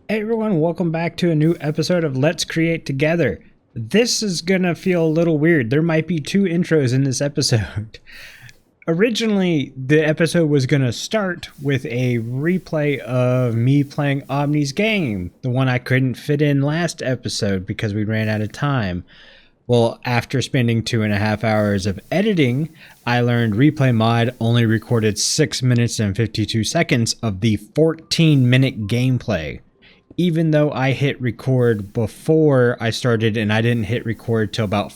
Hey everyone, welcome back to a new episode of Let's Create Together. This is gonna feel a little weird. There might be two intros in this episode. Originally, the episode was gonna start with a replay of me playing Omni's game, the one I couldn't fit in last episode because we ran out of time. Well, after spending 2.5 hours of editing, I learned Replay Mod only recorded 6 minutes and 52 seconds of the 14-minute gameplay. Even though I hit record before I started and I didn't hit record till about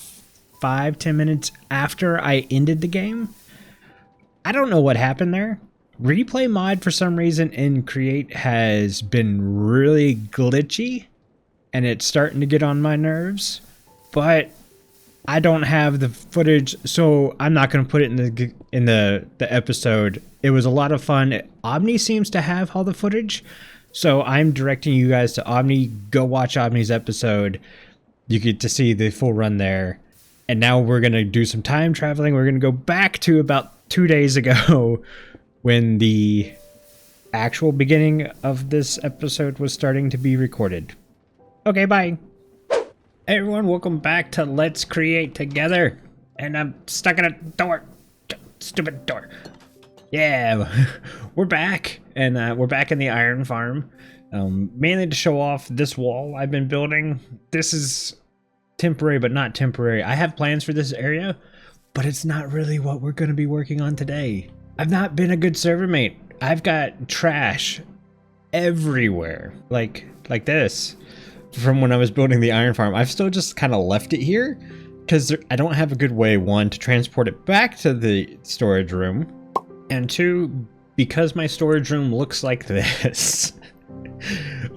5-10 minutes after I ended the game. I don't know what happened there. Replay Mod for some reason in Create has been really glitchy and it's starting to get on my nerves, but I don't have the footage, so I'm not going to put it in the episode. It was a lot of fun. Omni seems to have all the footage. So I'm directing you guys to Omni. Go watch Omni's episode. You get to see the full run there. And now we're going to do some time traveling. We're going to go back to about 2 days ago when the actual beginning of this episode was starting to be recorded. Okay, bye. Hey everyone, welcome back to Let's Create Together. And I'm stuck in a door. Stupid door. Yeah, we're back, and we're back in the iron farm, mainly to show off this wall I've been building. This is temporary, but not temporary. I have plans for this area, but it's not really what we're going to be working on today. I've not been a good server mate. I've got trash everywhere, like this, from when I was building the iron farm. I've still just kind of left it here, because I don't have a good way, one, to transport it back to the storage room, and two, because my storage room looks like this.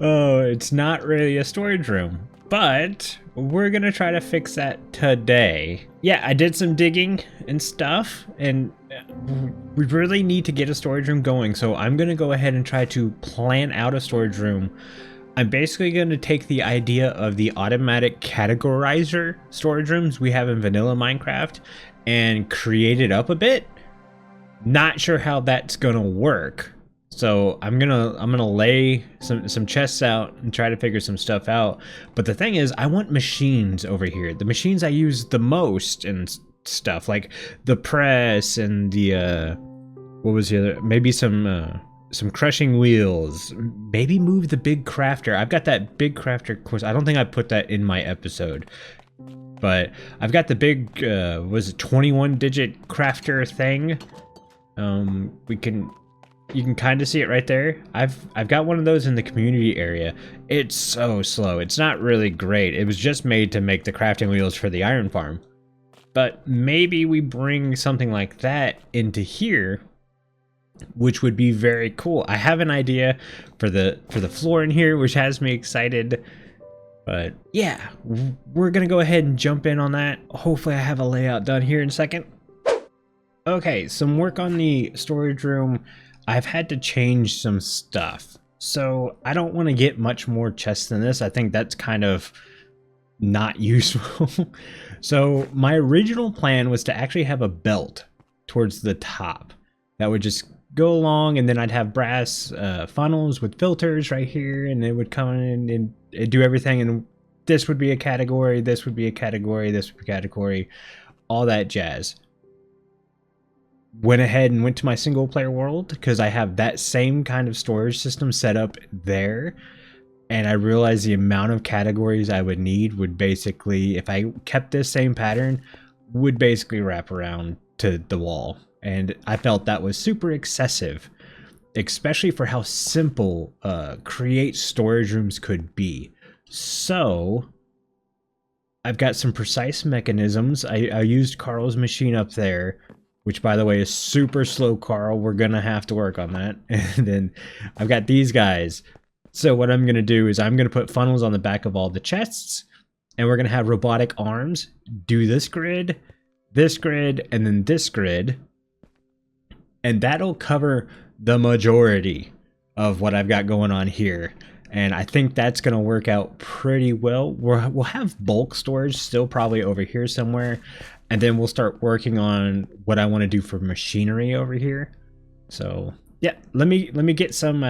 Oh, it's not really a storage room, but we're gonna try to fix that today. Yeah, I did some digging and stuff, and we really need to get a storage room going, so I'm gonna go ahead and try to plan out a storage room. I'm basically going to take the idea of the automatic categorizer storage rooms we have in vanilla Minecraft and create it up a bit. Not sure how that's gonna work, so I'm gonna lay some chests out and try to figure some stuff out. But the thing is, I want machines over here. The machines I use the most and stuff, like the press and the what was the other? Maybe some crushing wheels. Maybe move the big crafter. I've got that big crafter course. I don't think I put that in my episode. But I've got the big was it 21-digit crafter thing. You can kind of see it right there. I've got one of those in the community area. It's so slow. It's not really great. It was just made to make the crafting wheels for the iron farm. But maybe we bring something like that into here, which would be very cool. I have an idea for the floor in here, which has me excited. But yeah, we're gonna go ahead and jump in on that. Hopefully I have a layout done here in a second. Okay, some work on the storage room. I've had to change some stuff, so I don't want to get much more chests than this. I think that's kind of not useful. So my original plan was to actually have a belt towards the top that would just go along, and then I'd have brass funnels with filters right here, and it would come in and it'd do everything, and this would be a category, this would be a category, this would be a category, all that jazz. Went ahead and went to my single player world because I have that same kind of storage system set up there, and I realized the amount of categories I would need would basically, if I kept this same pattern, would basically wrap around to the wall, and I felt that was super excessive, especially for how simple create storage rooms could be. So I've got some precise mechanisms. I used Carl's machine up there, which, by the way, is super slow, Carl. We're going to have to work on that. And then I've got these guys. So what I'm going to do is I'm going to put funnels on the back of all the chests. And we're going to have robotic arms do this grid, and then this grid. And that'll cover the majority of what I've got going on here. And I think that's going to work out pretty well. We'll have bulk storage still probably over here somewhere. And then we'll start working on what I want to do for machinery over here. So yeah, let me get some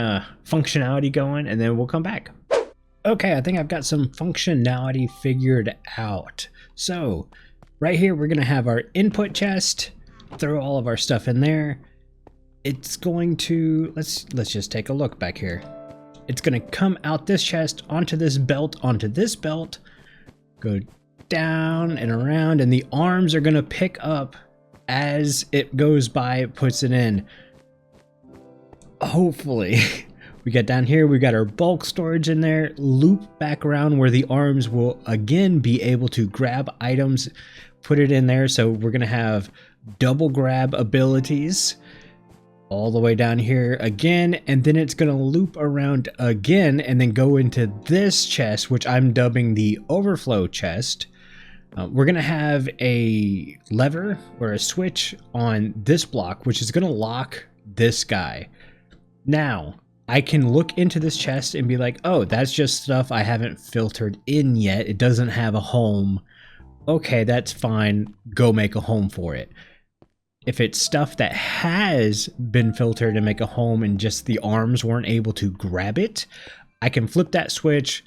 functionality going, and then we'll come back. Okay, I think I've got some functionality figured out. So right here, we're gonna have our input chest, throw all of our stuff in there. It's going to, let's just take a look back here. It's gonna come out this chest, onto this belt, go down and around, and the arms are gonna pick up as it goes by, it puts it in. Hopefully. We got down here, we got our bulk storage in there, loop back around where the arms will again be able to grab items, put it in there. So we're gonna have double grab abilities all the way down here again, and then it's gonna loop around again and then go into this chest, which I'm dubbing the overflow chest. We're gonna have a lever or a switch on this block, which is gonna lock this guy. Now, I can look into this chest and be like, oh, that's just stuff I haven't filtered in yet. It doesn't have a home. Okay, that's fine. Go make a home for it. If it's stuff that has been filtered and make a home and just the arms weren't able to grab it, I can flip that switch.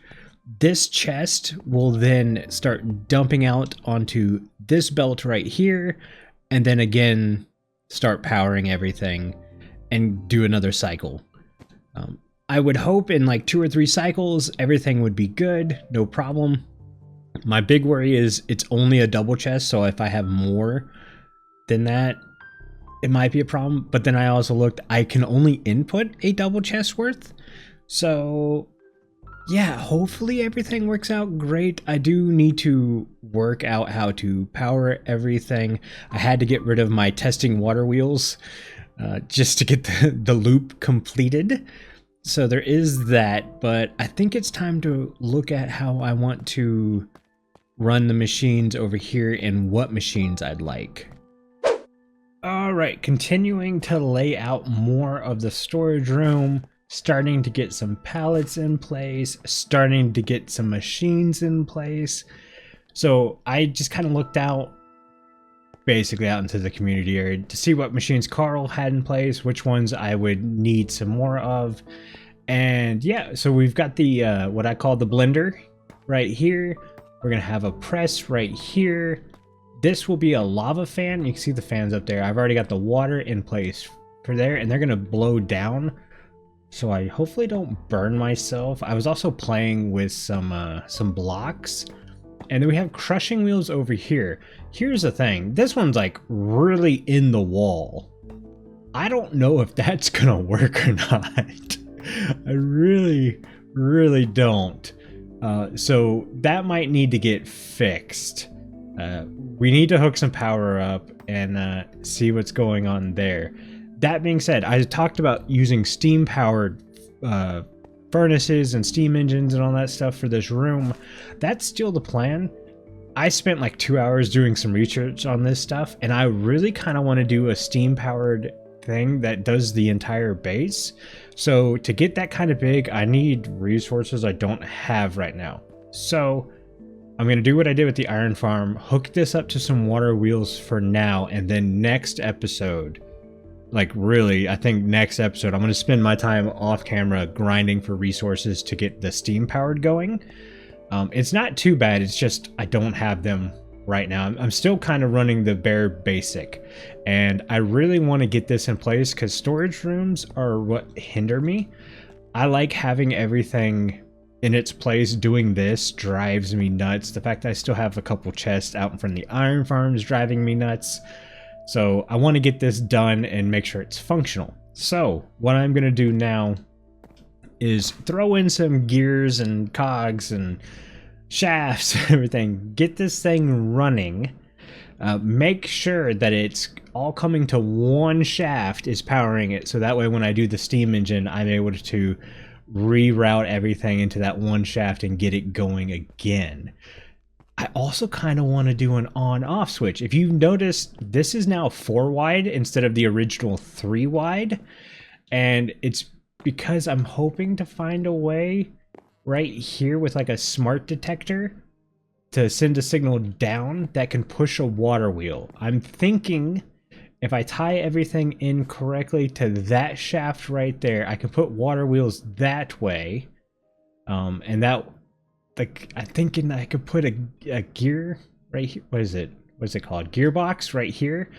This chest will then start dumping out onto this belt right here, and then again, start powering everything and do another cycle. I would hope in like 2 or 3 cycles, everything would be good, no problem. My big worry is it's only a double chest, so if I have more than that, it might be a problem. But then I also looked, I can only input a double chest worth. So yeah, hopefully everything works out great. I do need to work out how to power everything. I had to get rid of my testing water wheels just to get the loop completed. So there is that, but I think it's time to look at how I want to run the machines over here and what machines I'd like. All right, continuing to lay out more of the storage room, starting to get some pallets in place, starting to get some machines in place. So I just kind of looked out, basically out into the community area to see what machines Carl had in place, which ones I would need some more of. And yeah, so we've got the what I call the blender right here. We're gonna have a press right here. This will be a lava fan. You can see the fans up there. I've already got the water in place for there, and they're gonna blow down, so I hopefully don't burn myself. I was also playing with some blocks. And then we have crushing wheels over here. Here's the thing. This one's like really in the wall. I don't know if that's gonna work or not. I really don't. So that might need to get fixed. We need to hook some power up and see what's going on there. That being said, I talked about using steam powered furnaces and steam engines and all that stuff for this room. That's still the plan. I spent like 2 hours doing some research on this stuff, and I really kind of want to do a steam powered thing that does the entire base. So to get that kind of big, I need resources I don't have right now. So I'm going to do what I did with the iron farm, hook this up to some water wheels for now, and then next episode, like really, I think next episode, I'm going to spend my time off camera grinding for resources to get the steam powered going. It's not too bad. It's just I don't have them right now. I'm still kind of running the bare basic, and I really want to get this in place because storage rooms are what hinder me. I like having everything in its place. Doing this drives me nuts. The fact that I still have a couple chests out in front of the iron farm is driving me nuts. So I want to get this done and make sure it's functional. So what I'm going to do now is throw in some gears and cogs and shafts and everything. Get this thing running. Make sure that it's all coming to one shaft is powering it. So that way when I do the steam engine, I'm able to reroute everything into that one shaft and get it going again. I also kind of want to do an on-off switch. If you've noticed, this is now 4 wide instead of the original 3 wide. And it's because I'm hoping to find a way right here with like a smart detector to send a signal down that can push a water wheel. I'm thinking if I tie everything in correctly to that shaft right there, I can put water wheels that way. And that, like, I'm thinking I could put a gear right here. What is it? What's it called? Gearbox right here.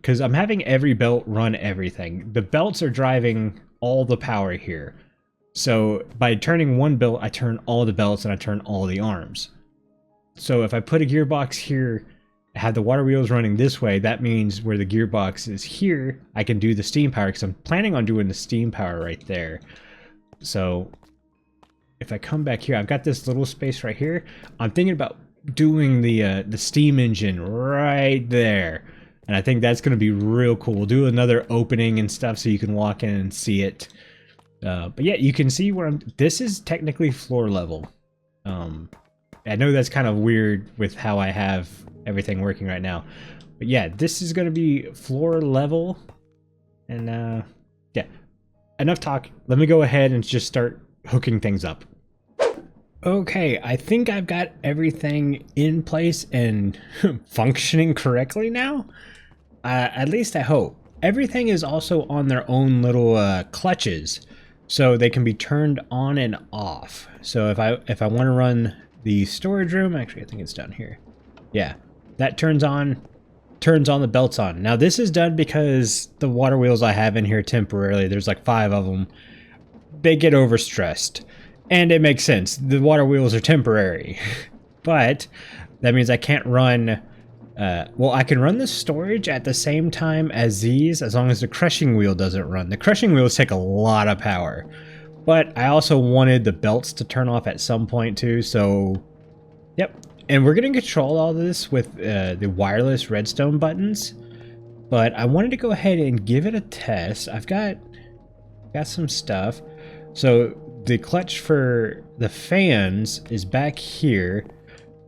Because I'm having every belt run everything. The belts are driving all the power here. So by turning one belt, I turn all the belts and I turn all the arms. So if I put a gearbox here, I have the water wheels running this way, that means where the gearbox is here, I can do the steam power, because I'm planning on doing the steam power right there. So if I come back here, I've got this little space right here. I'm thinking about doing the steam engine right there. And I think that's going to be real cool. We'll do another opening and stuff so you can walk in and see it. But yeah, you can see where this is technically floor level. I know that's kind of weird with how I have everything working right now. But yeah, this is going to be floor level. And yeah, enough talk. Let me go ahead and just start hooking things up. Okay, I think I've got everything in place and functioning correctly now. At least I hope. Everything is also on their own little clutches, so they can be turned on and off. So if I want to run the storage room, actually I think it's down here. Yeah, that turns on the belts on. Now this is done because the water wheels I have in here temporarily, there's like 5 of them, they get overstressed. And it makes sense, the water wheels are temporary. But that means I can't run, well, I can run the storage at the same time as these, as long as the crushing wheel doesn't run. The crushing wheels take a lot of power. But I also wanted the belts to turn off at some point too, so yep. And we're going to control all this with the wireless redstone buttons. But I wanted to go ahead and give it a test. I've got some stuff. So the clutch for the fans is back here.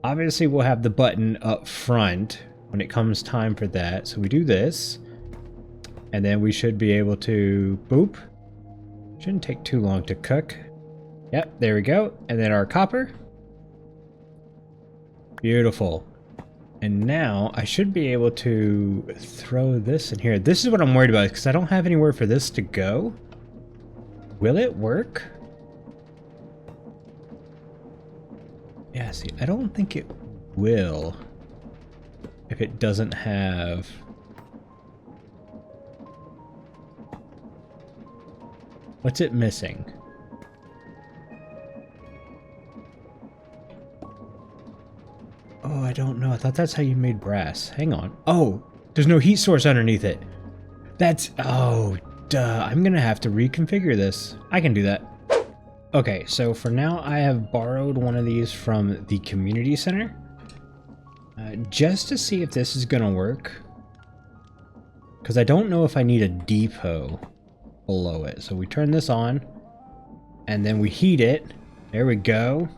Obviously we'll have the button up front when it comes time for that. So we do this. And then we should be able to boop. Shouldn't take too long to cook. Yep, there we go. And then our copper. Beautiful. And now I should be able to throw this in here. This is what I'm worried about because I don't have anywhere for this to go. Will it work? Yeah, see, I don't think it will if it doesn't have... What's it missing? Oh, I don't know. I thought that's how you made brass. Hang on. Oh, there's no heat source underneath it. That's... Oh, duh. I'm gonna have to reconfigure this. I can do that. Okay, so for now I have borrowed one of these from the community center. Just to see if this is gonna work. Because I don't know if I need a depot below it. So we turn this on. And then we heat it. There we go.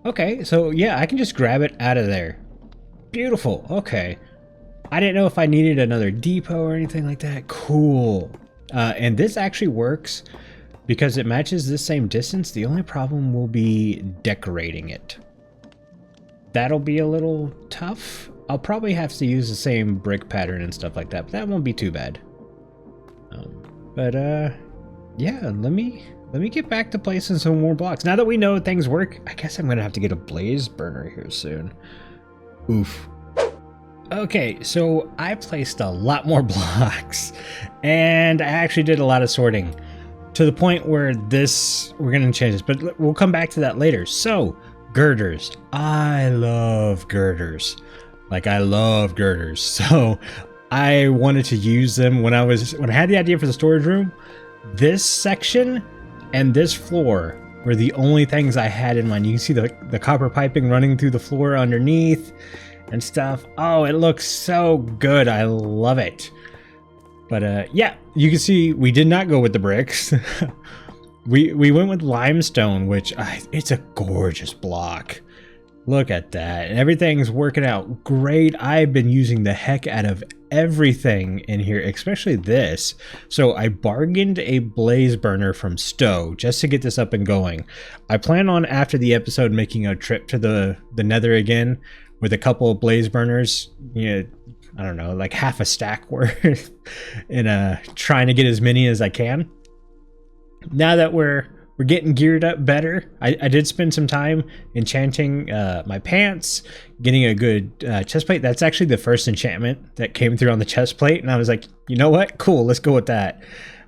Okay, so yeah, I can just grab it out of there. Beautiful, okay. I didn't know if I needed another depot or anything like that. Cool. And this actually works because it matches the same distance. The only problem will be decorating it. That'll be a little tough. I'll probably have to use the same brick pattern and stuff like that, but that won't be too bad. Yeah, let me get back to placing some more blocks. Now that we know things work, I guess I'm gonna have to get a blaze burner here soon. Oof. Okay, so I placed a lot more blocks, and I actually did a lot of sorting to the point where we're gonna change this, but we'll come back to that later. So, girders. I love girders. Like, I love girders. So, I wanted to use them when I had the idea for the storage room. This section and this floor were the only things I had in mind. You can see the copper piping running through the floor underneath and stuff. Oh, it looks so good. I love it. But yeah, you can see we did not go with the bricks. we went with limestone, which it's a gorgeous block. Look at that. And everything's working out great. I've been using the heck out of everything in here, especially this. So I bargained a blaze burner from Stowe just to get this up and going. I plan on, after the episode, making a trip to the Nether again with a couple of blaze burners, you know, I don't know, like half a stack worth and trying to get as many as I can. Now that we're getting geared up better, I did spend some time enchanting my pants, getting a good chest plate. That's actually the first enchantment that came through on the chest plate, and I was like, you know what, cool, let's go with that.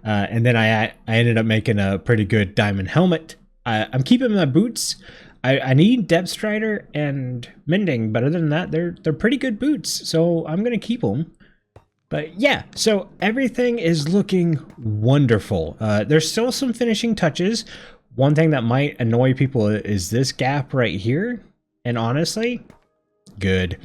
And then I ended up making a pretty good diamond helmet. I'm keeping my boots. I need Depth Strider and Mending, but other than that, they're pretty good boots, so I'm gonna keep them. But yeah, so everything is looking wonderful. There's still some finishing touches. One thing that might annoy people is this gap right here, and honestly, good.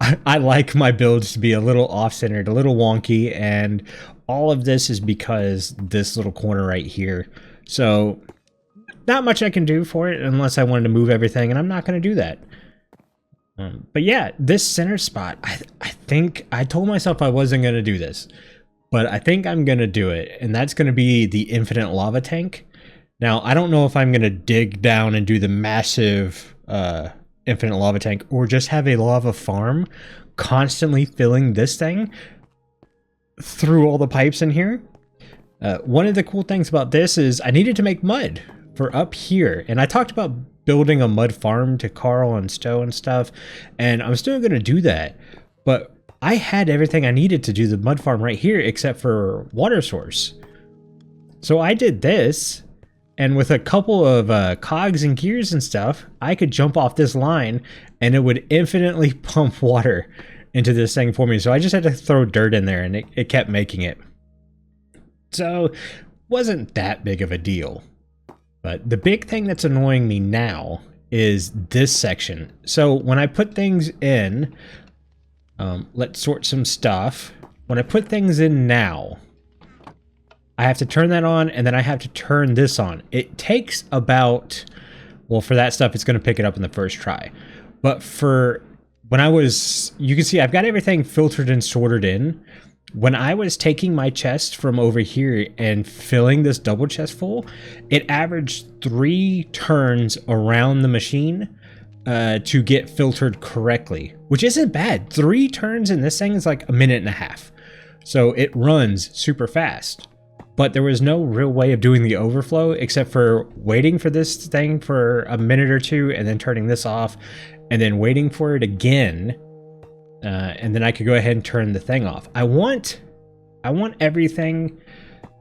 I like my builds to be a little off-centered, a little wonky, and all of this is because this little corner right here. So not much I can do for it unless I wanted to move everything, and I'm not going to do that. But yeah, this center spot, I think I told myself I wasn't going to do this, but I think I'm going to do it, and that's going to be the infinite lava tank. Now, I don't know if I'm going to dig down and do the massive infinite lava tank, or just have a lava farm constantly filling this thing through all the pipes in here. One of the cool things about this is I needed to make mud for up here, and I talked about building a mud farm to Carl and Stowe and stuff, and I'm still going to do that, but I had everything I needed to do the mud farm right here except for water source. So I did this, and with a couple of cogs and gears and stuff, I could jump off this line and it would infinitely pump water into this thing for me. So I just had to throw dirt in there and it kept making it. So wasn't that big of a deal. But the big thing that's annoying me now is this section. So when I put things in, let's sort some stuff. When I put things in now, I have to turn that on, and then I have to turn this on. It takes about, well, for that stuff, it's going to pick it up in the first try. But for when I was, you can see I've got everything filtered and sorted in. When I was taking my chest from over here and filling this double chest full, it averaged 3 turns around the machine to get filtered correctly, which isn't bad. 3 turns in this thing is like 1.5 minutes. So it runs super fast. But there was no real way of doing the overflow except for waiting for this thing for a minute or two and then turning this off and then waiting for it again. And then I could go ahead and turn the thing off. I want everything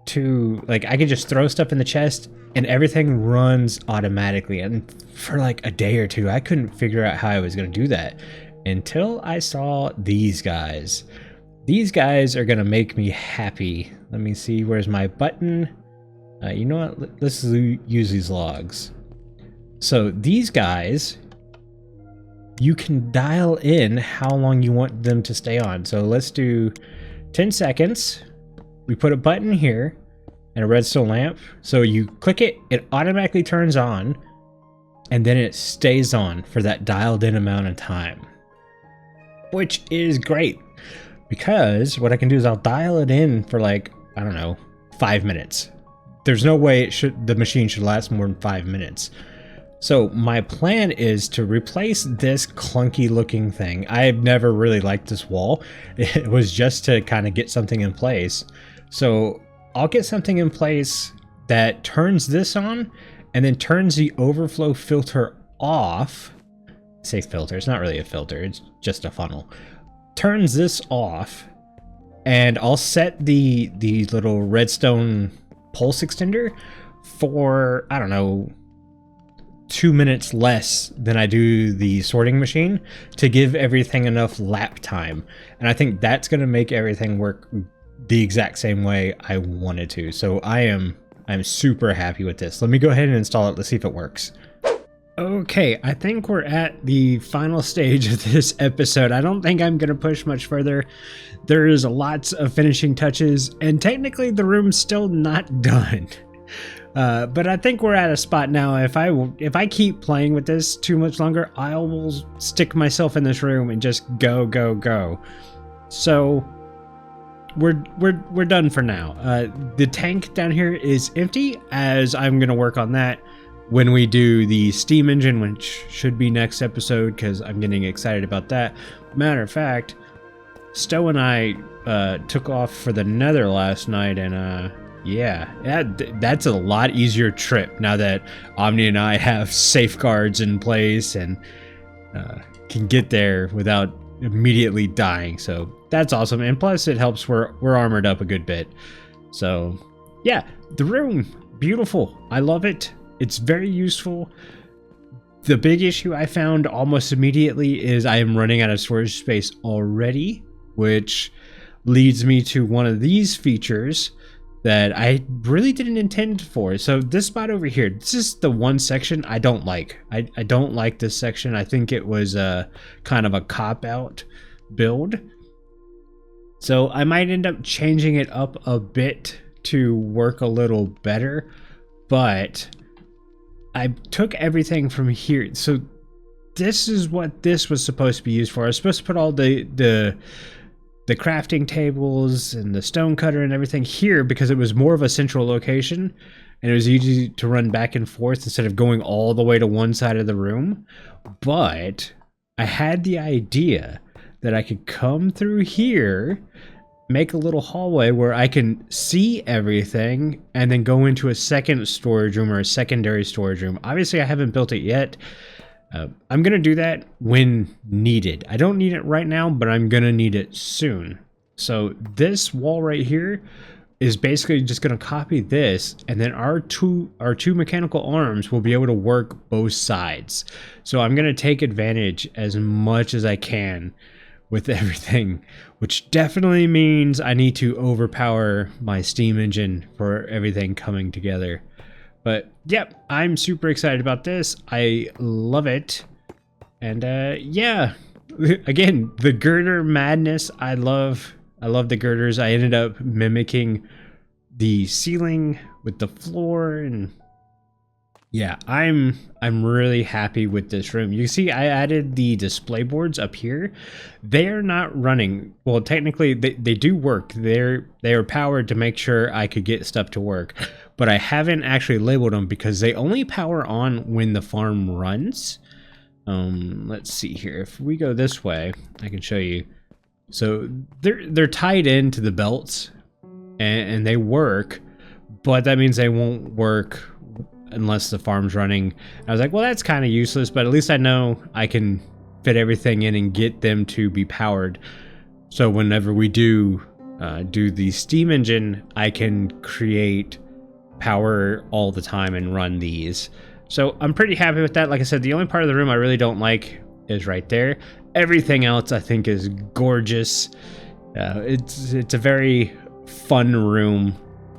to, like, I could just throw stuff in the chest and everything runs automatically. And for like a day or two, I couldn't figure out how I was going to do that until I saw these guys. These guys are going to make me happy. Let me see, where's my button? You know what, let's use these logs. So these guys, you can dial in how long you want them to stay on. So let's do 10 seconds. We put a button here and a redstone lamp. So you click it, it automatically turns on, and then it stays on for that dialed in amount of time, which is great. Because what I can do is I'll dial it in for like, I don't know, 5 minutes. There's no way the machine should last more than 5 minutes. So my plan is to replace this clunky looking thing. I've never really liked this wall. It was just to kind of get something in place. So I'll get something in place that turns this on and then turns the overflow filter off. I say filter, it's not really a filter, it's just a funnel. Turns this off, and I'll set the little redstone pulse extender for, I don't know, 2 minutes less than I do the sorting machine to give everything enough lap time. And I think that's going to make everything work the exact same way I want it to. So I'm super happy with this. Let me go ahead and install it. Let's see if it works. Okay, I think we're at the final stage of this episode. I don't think I'm going to push much further. There's lots of finishing touches, and technically the room's still not done. But I think we're at a spot now. If I keep playing with this too much longer, I will stick myself in this room and just go. So we're done for now. The tank down here is empty, as I'm going to work on that when we do the steam engine, which should be next episode, because I'm getting excited about that. Matter of fact, Stowe and I took off for the Nether last night, and that's a lot easier trip now that Omni and I have safeguards in place and can get there without immediately dying. So that's awesome, and plus it helps we're armored up a good bit. So yeah, the room, beautiful. I love it. It's very useful. The big issue I found almost immediately is I am running out of storage space already, which leads me to one of these features that I really didn't intend for. So this spot over here, this is the one section I don't like. I don't like this section. I think it was kind of a cop-out build. So I might end up changing it up a bit to work a little better, but I took everything from here. So this is what this was supposed to be used for. I was supposed to put all the crafting tables and the stone cutter and everything here because it was more of a central location and it was easy to run back and forth instead of going all the way to one side of the room. But I had the idea that I could come through here, make a little hallway where I can see everything and then go into a second storage room or a secondary storage room. Obviously, I haven't built it yet. I'm going to do that when needed. I don't need it right now, but I'm going to need it soon. So this wall right here is basically just going to copy this, and then our two mechanical arms will be able to work both sides. So I'm going to take advantage as much as I can with everything, which definitely means I need to overpower my steam engine for everything coming together. But yep, I'm super excited about this. I love it. And yeah, again, the girder madness. I love the girders. I ended up mimicking the ceiling with the floor, and yeah, I'm really happy with this room. You see, I added the display boards up here. They are not running. Well, technically they do work. They are powered to make sure I could get stuff to work, but I haven't actually labeled them because they only power on when the farm runs. Let's see here. If we go this way, I can show you. So they're tied into the belts and they work, but that means they won't work unless the farm's running. I was like, well, that's kind of useless, but at least I know I can fit everything in and get them to be powered. So whenever we do the steam engine, I can create power all the time and run these. So I'm pretty happy with that. Like I said, the only part of the room I really don't like is right there. Everything else I think is gorgeous. It's a very fun room.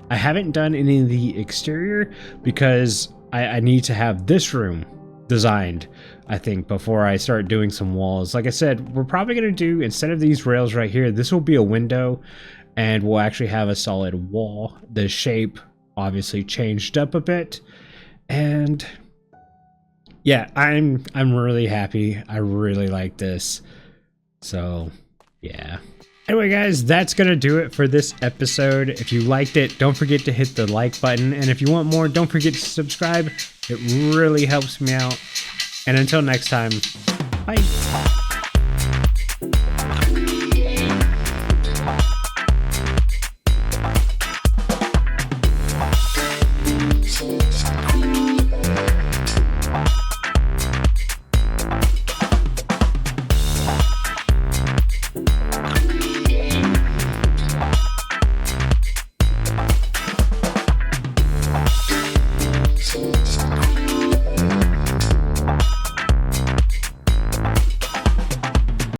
I haven't done any of the exterior because I need to have this room designed, I think, before I start doing some walls. Like I said, we're probably going to do, instead of these rails right here, this will be a window and we'll actually have a solid wall. The shape obviously changed up a bit, and yeah, I'm really happy. I really like this. So yeah. Anyway, guys, that's going to do it for this episode. If you liked it, don't forget to hit the like button. And if you want more, don't forget to subscribe. It really helps me out. And until next time, bye.